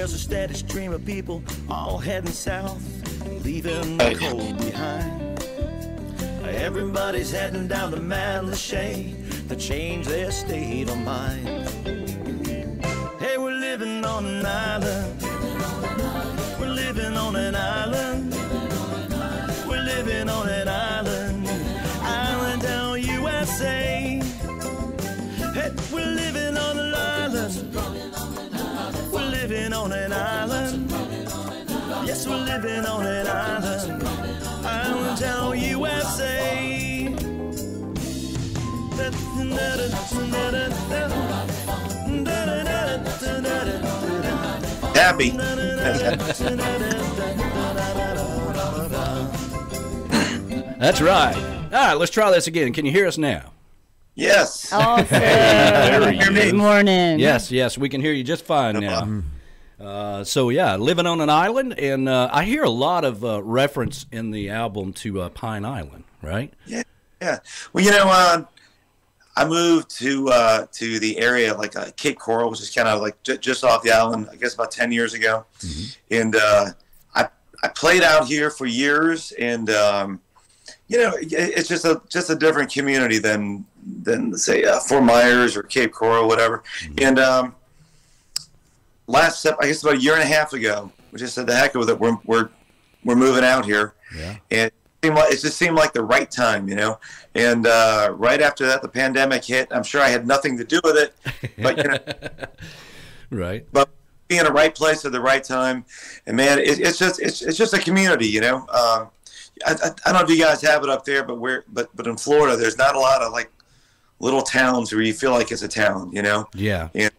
There's a steady stream of people all heading south, leaving the cold behind. Everybody's heading down to Manlache to change their state of mind. Hey, we're living on an island. We're living on an island. We're living on an island. Island down USA. Hey, we're living on an island. We're living on an island. Yes, we're living on an island. Island down USA. Happy. That's right. All right, let's try this again. Can you hear us now? Yes. Awesome. Good morning. Yes, yes, we can hear you just fine now. So yeah, living on an island, and I hear a lot of reference in the album to Pine Island, right? Yeah, yeah. Well, you know, I moved to the area like Cape Coral, which is kind of like just off the island, I guess about 10 years ago, and I played out here for years, and you know, it's just a different community than say Fort Myers or Cape Coral, whatever, and last I guess about a year and a half ago, we just said the heck with it. We're moving out here, and it just seemed like the right time, you know. And right after that, the pandemic hit. I'm sure I had nothing to do with it, but you know, right. But being in the right place at the right time, and man, it's just a community, you know. I don't know if you guys have it up there, but in Florida, there's not a lot of like little towns where you feel like it's a town, you know. Yeah. And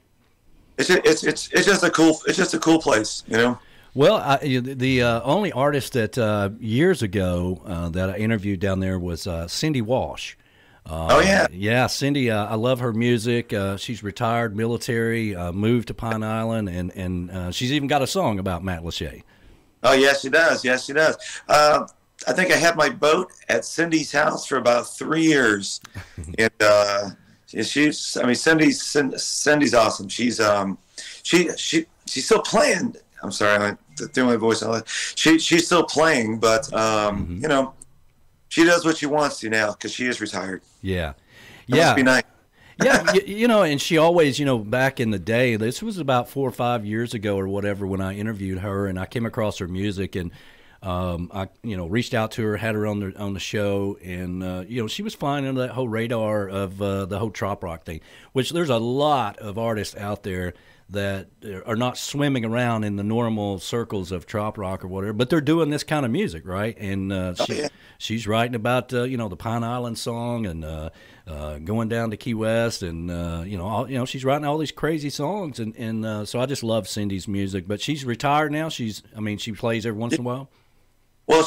it's just a cool place, you know. Well, the only artist that years ago that I interviewed down there was Cindy Walsh. Oh yeah, yeah, Cindy. I love her music. She's retired military, moved to Pine Island, and she's even got a song about Matlacha. Oh yes, she does. Yes, she does. I think I had my boat at Cindy's house for about 3 years, and she's. I mean, Cindy's awesome. She's she's still playing. I'm sorry, I threw my voice out. She's still playing, but you know, she does what she wants to now because she is retired. Yeah, that must be nice. Yeah, you know, and she always, you know, back in the day, this was about 4 or 5 years ago or whatever when I interviewed her, and I came across her music, and I, you know, reached out to her, had her on the show, and you know, she was flying under that whole radar of the whole trop rock thing, which there's a lot of artists out there that are not swimming around in the normal circles of trop rock or whatever, but they're doing this kind of music, right? And she's writing about you know, the Pine Island song, and going down to Key West, and you know, she's writing all these crazy songs, and so I just love Cindy's music. But she's retired now. She plays every once in a while. Well, I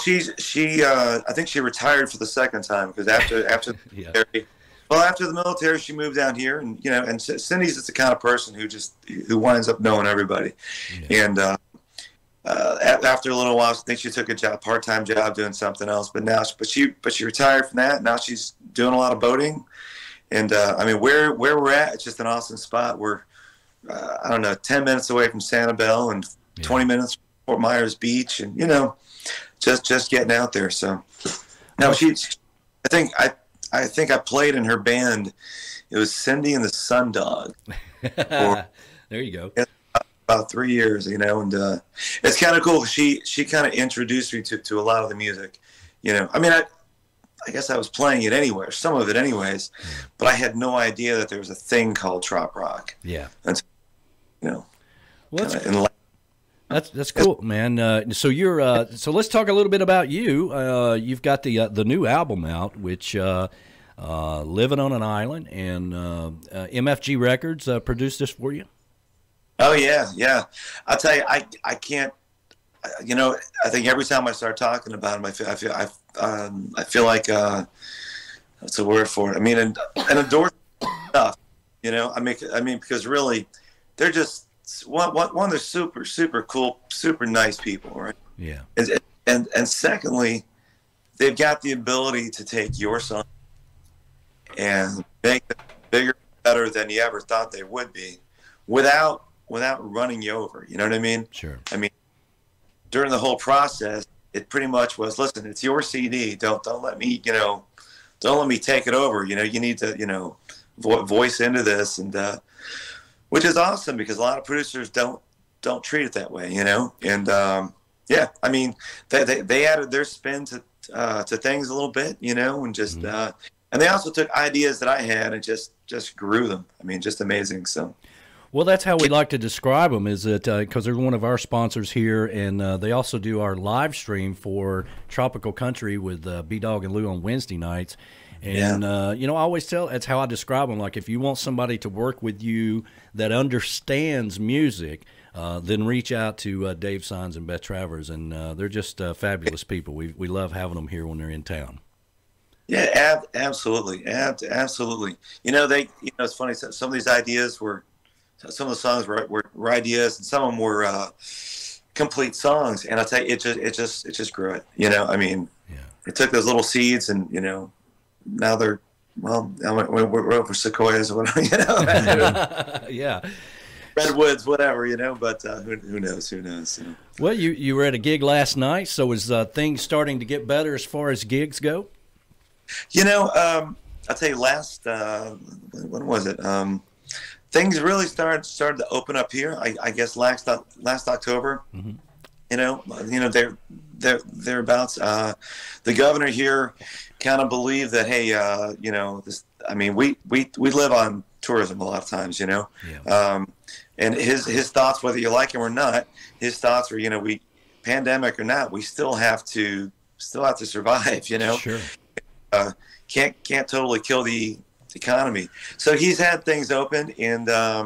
think she retired for the second time because after yeah. after the military, she moved down here, and you know, and Cindy's just the kind of person who winds up knowing everybody, and after a little while, I think she took a part-time job doing something else. But she retired from that. Now she's doing a lot of boating, and I mean, where we're at, it's just an awesome spot. We're I don't know, 10 minutes away from Sanibel and 20 minutes from Fort Myers Beach, and you know, just getting out there. So now I think I played in her band. It was Cindy and the Sundog. There you go. About 3 years, you know, and it's kind of cool. She kind of introduced me to a lot of the music, you know. I mean, I guess I was playing it anywhere, some of it anyways, but I had no idea that there was a thing called trop rock. Yeah. And, you know, well, that's cool, man. So you're so let's talk a little bit about you. You've got the new album out, which Living on an Island, and MFG Records produced this for you. Oh yeah. I'll tell you, I can't. You know, I think every time I start talking about them, I feel like what's the word for it? I mean, an endorsement stuff. You know, I mean, because really, they're just one. They're super cool, super nice people, right? Yeah. And secondly, they've got the ability to take your song and make them bigger, better than you ever thought they would be, without running you over. You know what I mean? Sure. I mean, during the whole process, it pretty much was, listen, it's your CD. Don't let me, don't let me take it over. You need to, voice into this, and which is awesome because a lot of producers don't treat it that way, And yeah, I mean, they added their spin to things a little bit, and just and they also took ideas that I had and just grew them. I mean, just amazing. So. Well, that's how we like to describe them, is that because they're one of our sponsors here, and they also do our live stream for Tropical Country with B-Dog and Lou on Wednesday nights. And, I always tell, that's how I describe them. Like, if you want somebody to work with you that understands music, then reach out to Dave Sines and Beth Travers, and they're just fabulous people. We love having them here when they're in town. Yeah, absolutely. Absolutely. It's funny, some of these ideas were, some of the songs were ideas, and some of them were complete songs. And I'll tell you, it just grew it. I mean, it took those little seeds, and now they're we're over sequoias or whatever. Yeah, redwoods, whatever. But who knows? Who knows? Well, you were at a gig last night, so is things starting to get better as far as gigs go? I'll tell you, when was it? Things really started to open up here. I guess last October. Mm-hmm. Thereabouts. The governor here kind of believed that, hey, this. I mean, we live on tourism a lot of times, Yeah. And his thoughts, whether you like him or not, his thoughts were, we, pandemic or not, we still have to survive, Sure. Can't totally kill the economy. So he's had things open, and I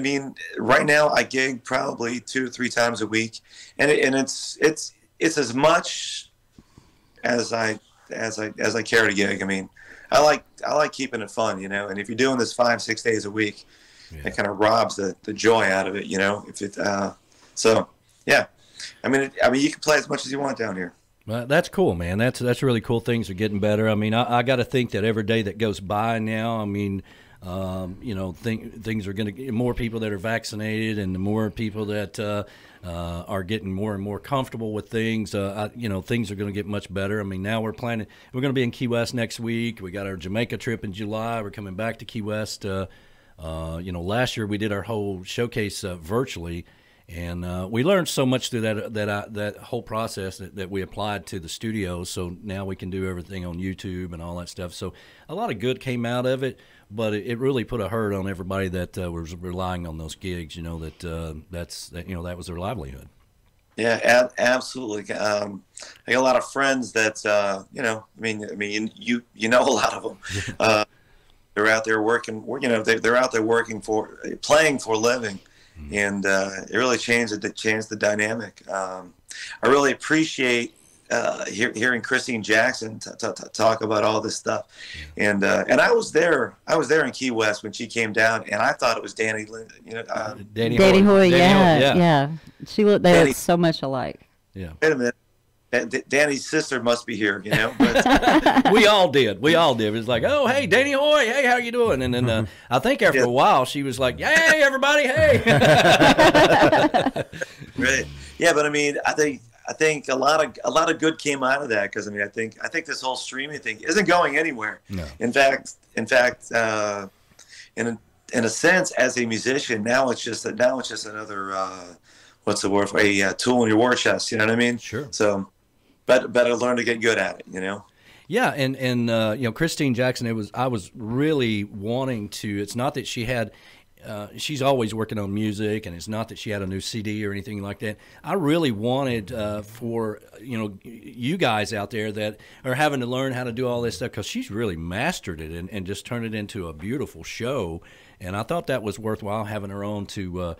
mean, right now I gig probably 2 or 3 times a week, and it's as much as I care to gig. I mean, I like keeping it fun, and if you're doing this 5-6 days a week, it kind of robs the joy out of it, if it so yeah. I mean, you can play as much as you want down here. Well, that's cool, man. That's really cool. Things are getting better. I mean, I got to think that every day that goes by now, I mean, things are going to get more people that are vaccinated, and the more people that are getting more and more comfortable with things. Things are going to get much better. I mean, now we're going to be in Key West next week. We got our Jamaica trip in July. We're coming back to Key West. Last year we did our whole showcase virtually. And we learned so much through that whole process that we applied to the studio. So now we can do everything on YouTube and all that stuff. So a lot of good came out of it, but it really put a hurt on everybody that was relying on those gigs. That was their livelihood. Yeah, absolutely. I got a lot of friends that you know a lot of them. They're out there working. They're out there playing for a living. And it really changed the dynamic. I really appreciate hearing Christine Jackson talk about all this stuff. And I was there in Key West when she came down, and I thought it was Danny Hoy. Yeah. They look so much alike. Yeah. Wait a minute. Danny's sister must be here, But we all did. It was like, oh, hey, Danny Hoy, hey, how you doing? And then I think after a while, she was like, hey, everybody, hey. Right. Yeah, but I mean, I think a lot of good came out of that, because I mean, I think this whole streaming thing isn't going anywhere. No. In fact, in a sense, as a musician, now it's just another what's the word for a tool in your war chest. You know what I mean? Sure. So. Better learn to get good at it, Yeah, and Christine Jackson. I was really wanting to. It's not that she had. She's always working on music, and it's not that she had a new CD or anything like that. I really wanted for you guys out there that are having to learn how to do all this stuff, because she's really mastered it and just turned it into a beautiful show. And I thought that was worthwhile, having her on to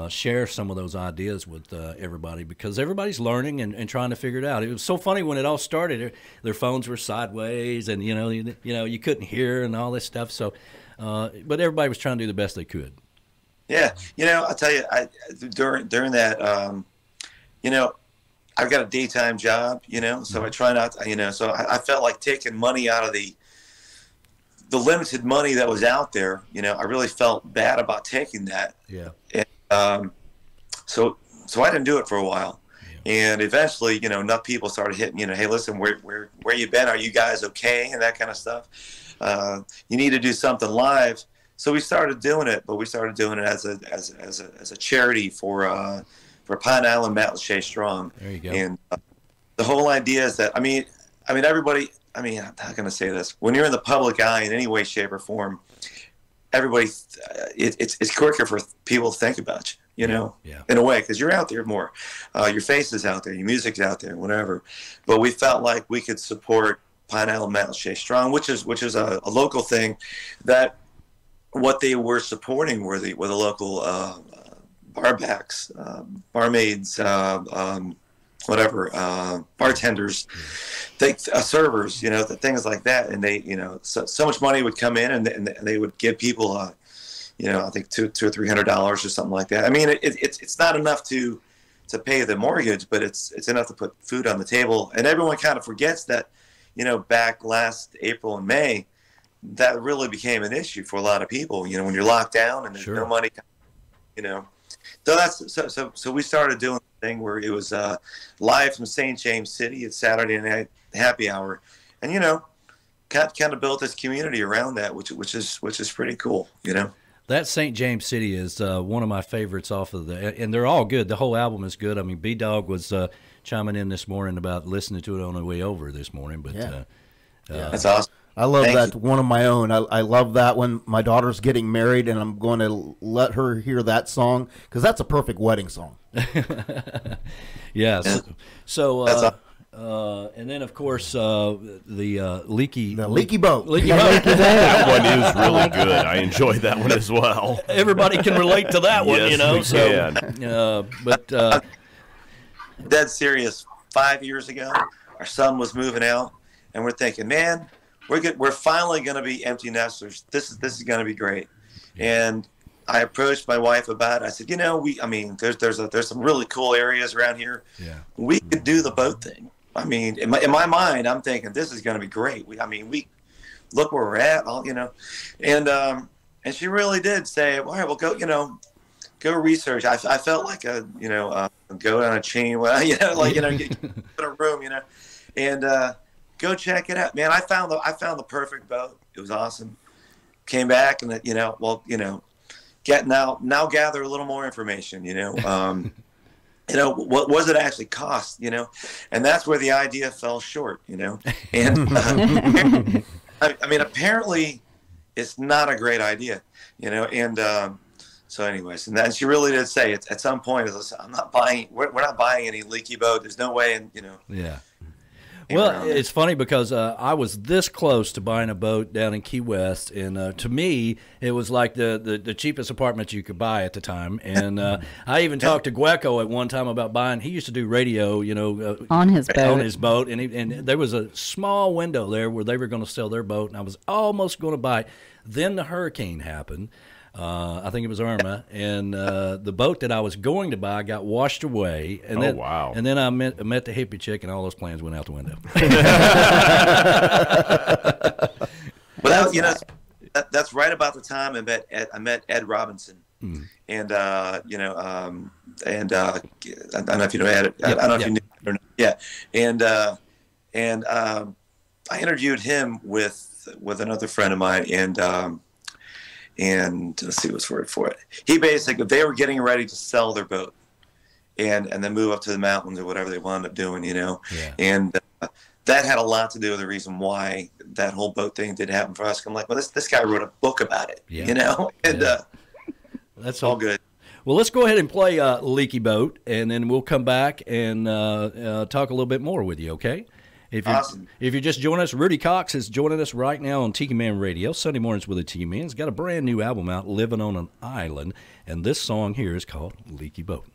share some of those ideas with everybody, because everybody's learning and trying to figure it out. It was so funny when it all started. Their phones were sideways, and you couldn't hear and all this stuff. So, but everybody was trying to do the best they could. Yeah, I'll tell you, during that, I've got a daytime job, so I try not, so I felt like taking money out of the limited money that was out there, you know, I really felt bad about taking that. Yeah. And, so I didn't do it for a while. Yeah. And eventually, you know, enough people started hitting, you know, hey, listen, where you been? Are you guys okay? And that kind of stuff. You need to do something live. So we started doing it, but we started doing it as a charity for Pine Island Matt Lachey Strong. There you go. And the whole idea is that, I mean, everybody, I mean, how can I say this? When you're in the public eye in any way, shape, or form, everybody, it's quicker for people to think about you know, in a way, because you're out there more. Your face is out there, your music's out there, whatever. But we felt like we could support Pine Island Matt Lachey Strong, which is a local thing. That what they were supporting were the local barbacks, barmaids, bartenders, servers, you know, things like that. And they, you know, so much money would come in, and they would give people, you know, I think $200 or $300 or something like that. I mean, it's not enough to pay the mortgage, but it's enough to put food on the table. And everyone kind of forgets that, you know, back last April and May, that really became an issue for a lot of people. You know, when you're locked down and there's no money, you know. So so we started doing the thing where it was live from St. James City. It's Saturday night happy hour, and you know, kind of built this community around that, which is pretty cool. You know, that St. James City is one of my favorites off of and they're all good. The whole album is good. I mean, B Dog was chiming in this morning about listening to it on the way over this morning, but that's awesome. I love that one of my own. I love that when my daughter's getting married, and I'm going to let her hear that song because that's a perfect wedding song. Yes. So, and then of course the leaky boat. Leaky boat. That one is really good. I enjoyed that one as well. Everybody can relate to that one, you know. But dead serious. 5 years ago, our son was moving out, and we're thinking, man, we're finally going to be empty nesters. This is going to be great. And I approached my wife about it. I said, you know, there's some really cool areas around here. Yeah. We could do the boat thing. I mean, in my mind, I'm thinking this is going to be great. We look where we're at, you know. And she really did say, all right, well, go research. I felt like go down a chain, get in a room, you know, and go check it out, man. I found the perfect boat. It was awesome. Came back and now gather a little more information, you know. You know, what was it actually cost, you know? And that's where the idea fell short, you know. And I mean, apparently it's not a great idea, you know. And so anyways, and then she really did say it at some point, I'm not buying, we're not buying any leaky boat. There's no way, and you know. Yeah. Well, it's funny because I was this close to buying a boat down in Key West, and to me, it was like the cheapest apartment you could buy at the time. And I even talked to Gueco at one time about buying. He used to do radio, you know, on his boat, and there was a small window there where they were going to sell their boat, and I was almost going to buy it. Then the hurricane happened. I think it was Irma, and the boat that I was going to buy got washed away. And And then I met the hippie chick, and all those plans went out the window. Well, you know, that's right about the time I met Ed Robinson, and you know, and I don't know if you know Ed. I don't know if you knew it or not. Yeah, and I interviewed him with another friend of mine, and let's see what's the word for it. They were getting ready to sell their boat and then move up to the mountains or whatever they wound up doing, you know. Yeah. And that had a lot to do with the reason why that whole boat thing did happen for us. I'm like, well, this guy wrote a book about it, you know. And that's all good. Well, let's go ahead and play Leaky Boat, and then we'll come back and talk a little bit more with you, okay? If you're just joining us, Rudy Cox is joining us right now on Tiki Man Radio, Sunday mornings with the Tiki Man. He's got a brand new album out, Living on an Island, and this song here is called Leaky Boat.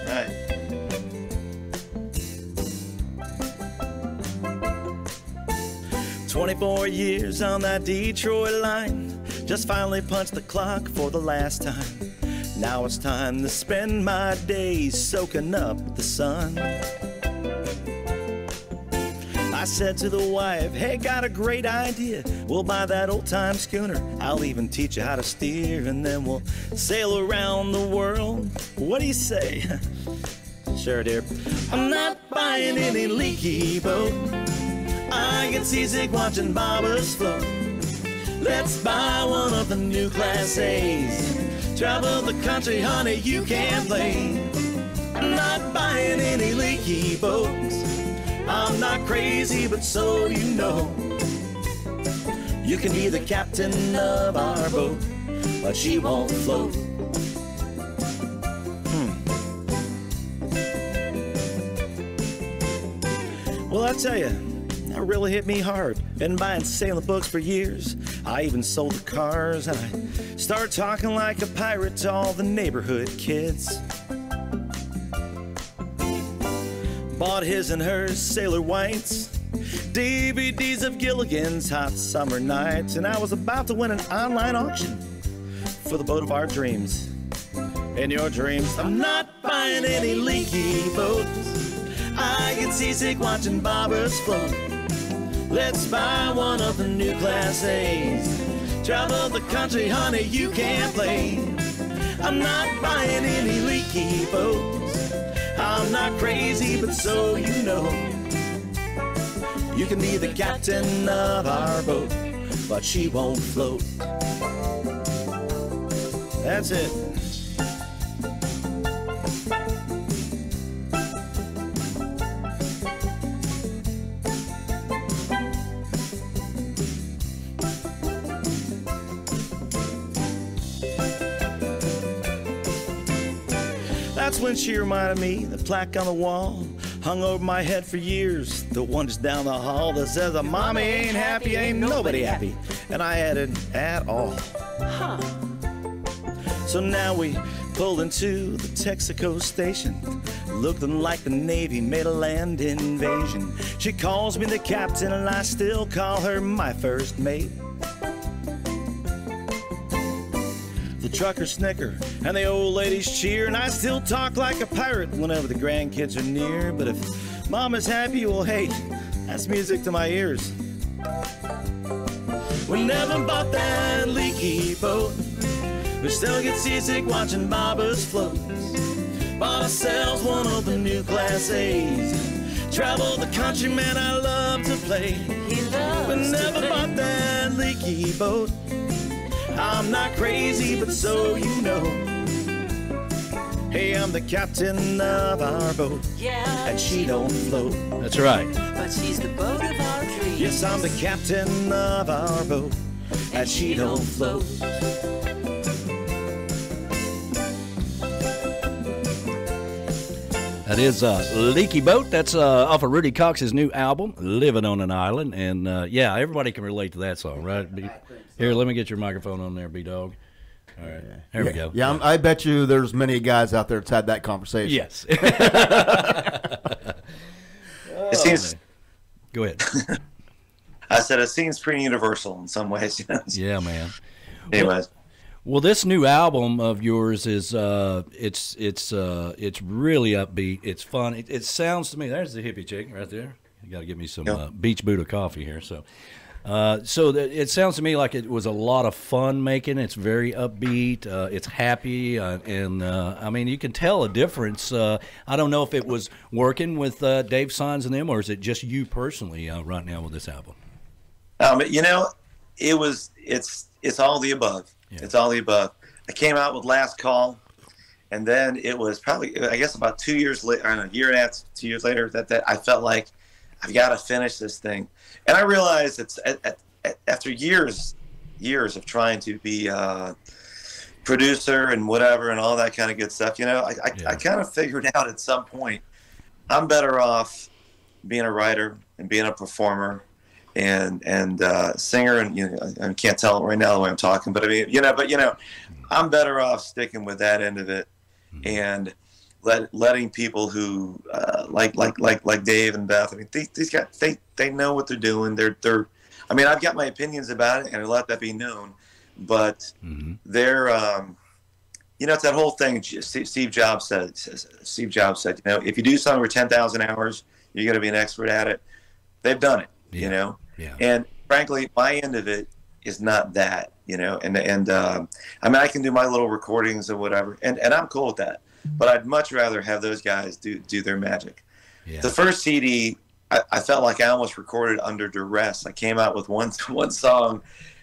Right. "24 years on that Detroit line, just finally punched the clock for the last time. Now it's time to spend my days soaking up the sun. I said to the wife, hey, got a great idea. We'll buy that old-time schooner. I'll even teach you how to steer, and then we'll sail around the world. What do you say? Sure, dear. I'm not buying any leaky boat. I get seasick watching bobbers float. Let's buy one of the new Class A's. Travel the country, honey, you can play. I'm not buying any leaky boats. I'm not crazy, but so you know. You can be the captain of our boat, but she won't float. Well, I tell you, that really hit me hard. Been buying sailing books for years. I even sold the cars, and I started talking like a pirate to all the neighborhood kids. Bought his and hers Sailor Whites, DVDs of Gilligan's Hot Summer Nights, and I was about to win an online auction for the boat of our dreams. In your dreams, I'm not buying any leaky boats. I get seasick watching bobbers float. Let's buy one of the new Class A's. Travel the country, honey, you can play. I'm not buying any leaky boats. I'm not crazy, but so you know. You can be the captain of our boat, but she won't float. That's it. That's when she reminded me, the plaque on the wall hung over my head for years, the one just down the hall that says, a mommy ain't happy, ain't nobody happy. And I added, at all. Huh. So now we pulled into the Texaco station, looking like the Navy made a land invasion. She calls me the captain, and I still call her my first mate. The truckers snicker and the old ladies cheer, and I still talk like a pirate whenever the grandkids are near. But if mama's happy, well, hey, that's music to my ears. We never bought that leaky boat. We still get seasick watching bobbers float. Bought ourselves one of the new Class A's. Travel the country, man, I love to play. We never bought that leaky boat. I'm not crazy, but so you know. Hey, I'm the captain of our boat, yeah, and she don't float. That's right. But she's the boat of our dreams. Yes, I'm the captain of our boat, and she don't float. That is Leaky Boat. That's off of Rudy Cox's new album, Living on an Island. And, yeah, everybody can relate to that song, right? Here, let me get your microphone on there, B-Dog. All right, here we go. Yeah, I bet you there's many guys out there that's had that conversation. Yes. It seems. Go ahead. I said it seems pretty universal in some ways. Yeah, man. Anyways. Well, this new album of yours is it's really upbeat. It's fun. It sounds to me. There's the hippie chick right there. You got to get me some Beach Buddha coffee here. So it sounds to me like it was a lot of fun making. It's very upbeat. It's happy, and I mean, you can tell a difference. I don't know if it was working with Dave Signs and them, or is it just you personally right now with this album? You know, it's all the above. Yeah. It's all the above. I came out with Last Call, and then it was probably, I guess, about 2 years later, I don't know, a year and a half, 2 years later, that I felt like I've got to finish this thing. And I realized it's after years of trying to be a producer and whatever and all that kind of good stuff, you know, I kind of figured out at some point I'm better off being a writer and being a performer and singer, and you know, I can't tell right now the way I'm talking, but I mean, you know, I'm better off sticking with that end of it, and letting people who like Dave and Beth. I mean, these guys, they know what they're doing. They're I mean, I've got my opinions about it, and I let that be known, but they're you know, it's that whole thing. Steve Jobs said, you know, if you do something for 10,000 hours, you're going to be an expert at it. they've done it, Yeah. you know? Yeah. And frankly, my end of it is not that, you know, and I mean, I can do my little recordings or whatever, and I'm cool with that, but I'd much rather have those guys do their magic. Yeah. The first CD, I felt like I almost recorded under duress. I came out with one song,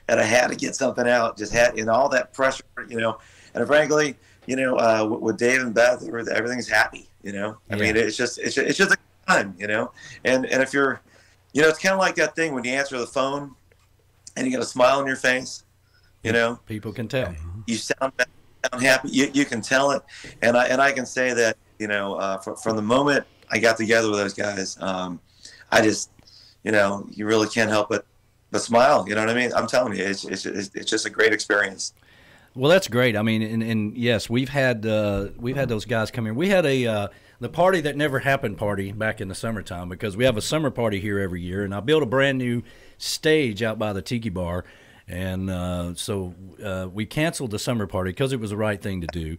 and I had to get something out, and all that pressure, you know, and frankly, you know, with Dave and Beth, everything's happy, you know. I mean, it's just a good time, you know, and if you're, you know, it's kind of like that thing when you answer the phone and you got a smile on your face, you know. People can tell. You sound happy. You can tell it, and I can say that, you know, from the moment I got together with those guys, I just, you know, you really can't help but smile. You know what I mean? I'm telling you, it's just a great experience. Well, that's great. I mean, and yes, we've had those guys come here. We had the party that never happened party back in the summertime, because we have a summer party here every year, and I built a brand new stage out by the Tiki Bar, and so we canceled the summer party because it was the right thing to do.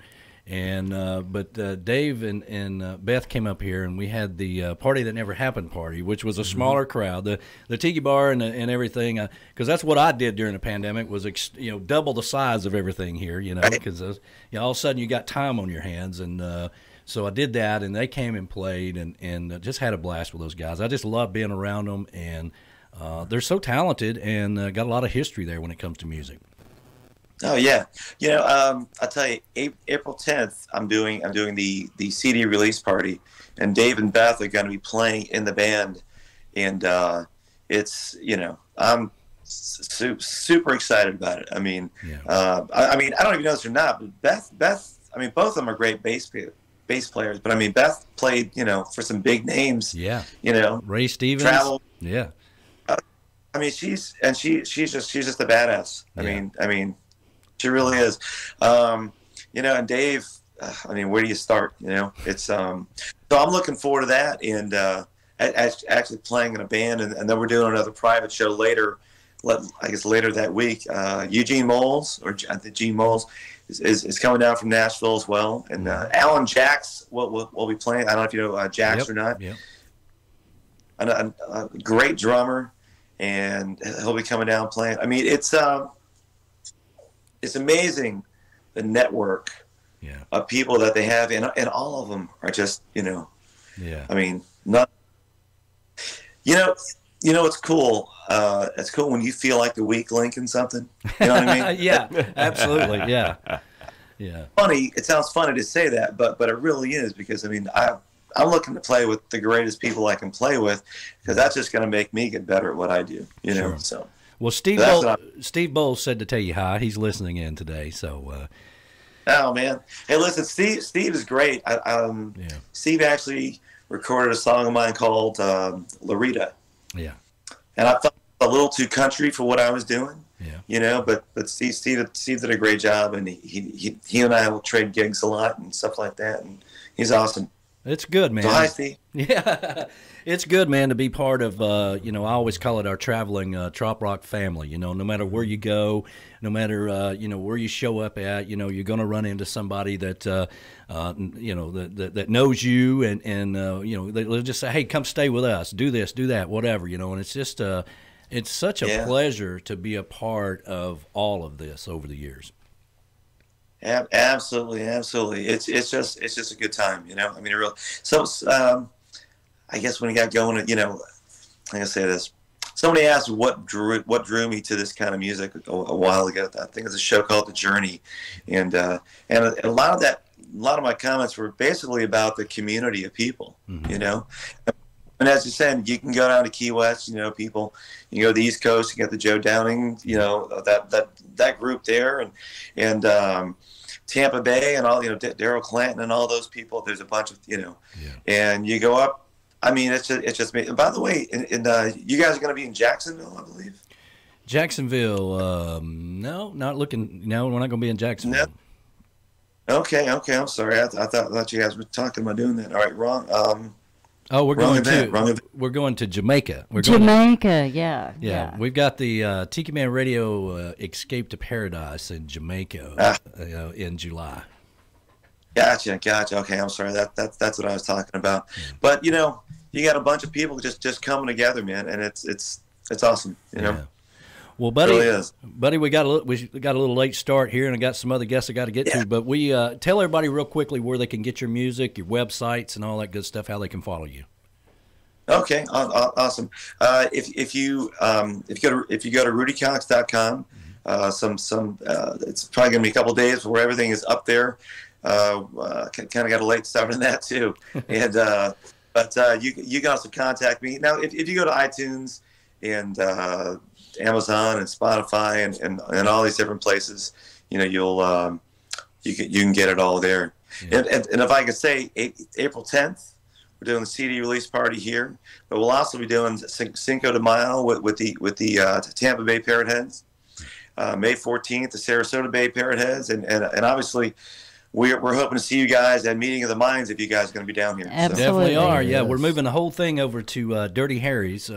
And but Dave and Beth came up here, and we had the party that never happened party, which was a smaller crowd. The Tiki Bar and everything, because that's what I did during the pandemic, was you know, double the size of everything here, you know, because you know, all of a sudden you got time on your hands, and so I did that, and they came and played, and just had a blast with those guys. I just love being around them, and they're so talented, and got a lot of history there when it comes to music. Oh yeah, you know, I'll tell you, April 10th, I'm doing the CD release party, and Dave and Beth are going to be playing in the band, and it's, you know, I'm super excited about it. I mean, I mean, I don't even know this or not, but Beth, I mean, both of them are great bass players, but I mean, Beth played, you know, for some big names. Yeah. You know, Ray Stevens. Travel. Yeah. I mean, she's just a badass. I mean. She really is. You know, and Dave, I mean, where do you start? You know, it's so I'm looking forward to that, and actually playing in a band, and then we're doing another private show later, I guess later that week. Eugene Moles, or I think Gene Moles, is coming down from Nashville as well, and Alan Jacks will be playing. I don't know if you know Jacks or not. Yeah. A great drummer, and he'll be coming down playing. I mean, it's amazing, the network of people that they have, and all of them are just, you know, I mean, not, you know, it's cool. It's cool when you feel like the weak link in something. You know what I mean? Yeah, absolutely. Yeah. Funny. It sounds funny to say that, but it really is, because I mean, I'm looking to play with the greatest people I can play with, because that's just going to make me get better at what I do. You know, so. Well, Steve Bowles said to tell you hi. He's listening in today, so. Oh man! Hey, listen, Steve is great. Steve actually recorded a song of mine called "Larita." Yeah. And I felt a little too country for what I was doing. Yeah. You know, but Steve did a great job, and he and I will trade gigs a lot and stuff like that, and he's awesome. It's good, man. So hi, Steve. Yeah, it's good, man, to be part of, you know, I always call it our traveling trop rock family. You know, no matter where you go, no matter, you know, where you show up at, you know, you're going to run into somebody that, you know, that knows you, and you know, they'll just say, hey, come stay with us, do this, do that, whatever, you know, and it's just, it's such a pleasure to be a part of all of this over the years. Absolutely. It's just a good time, you know. I mean, I guess when he got going, you know, I'm gonna say this. Somebody asked what drew me to this kind of music a while ago. I think it's a show called The Journey, and a lot of my comments were basically about the community of people, you know. And as you said, you can go down to Key West, you know, people. You go to the East Coast, you got the Joe Downing, you know, that group there, and Tampa Bay and all, you know, Daryl Clanton and all those people. There's a bunch of, you know, and you go up. I mean, it's just me. And by the way, you guys are going to be in Jacksonville, I believe. Jacksonville, no, not looking. No, we're not going to be in Jacksonville. No. Okay. I'm sorry. I thought you guys were talking about doing that. All right, wrong. We're going to Jamaica. Yeah. We've got the Tiki Man Radio Escape to Paradise in Jamaica in July. Gotcha. Okay, I'm sorry. That's what I was talking about. But you know, you got a bunch of people just coming together, man, and it's awesome, you know. Yeah. Well, buddy, it really is. buddy, we got a little late start here, and I got some other guests I got to get to. But we tell everybody real quickly where they can get your music, your websites, and all that good stuff. How they can follow you. Okay, awesome. If you go to rudycox.com, it's probably gonna be a couple days before everything is up there. Kind of got a late start on that too, and but you can also contact me now if you go to iTunes and Amazon and Spotify and all these different places. You know, you can get it all there. Yeah. And if I could say, April 10th. We're doing the CD release party here, but we'll also be doing Cinco de Mayo with the Tampa Bay Parrot Heads. May 14th, the Sarasota Bay Parrot Heads, and obviously we're hoping to see you guys at Meeting of the Minds if you guys are going to be down here. Absolutely. Definitely are. Yeah, we're moving the whole thing over to Dirty Harry's.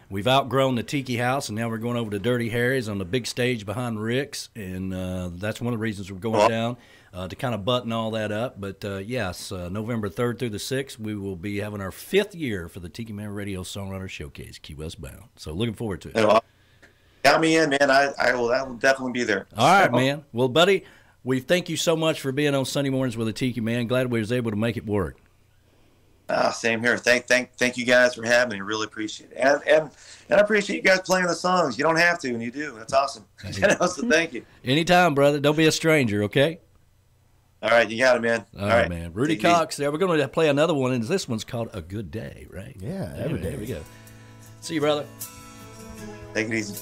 We've outgrown the Tiki House, and now we're going over to Dirty Harry's on the big stage behind Rick's, and that's one of the reasons we're going down. To kind of button all that up. But, yes, November 3rd through the 6th, we will be having our 5th year for the Tiki Man Radio Songwriter Showcase, Key West bound. So looking forward to it. Count me in, man. I will definitely be there. All right, man. Well, buddy, we thank you so much for being on Sunday Mornings with the Tiki Man. Glad we was able to make it work. Same here. Thank you guys for having me. Really appreciate it. And I appreciate you guys playing the songs. You don't have to, and you do. That's awesome. So thank you. Anytime, brother. Don't be a stranger, okay? All right, you got it, man. All right, man. Rudy Cox there. We're going to play another one, and this one's called A Good Day, right? Yeah, every day. There we go. See you, brother. Take it easy.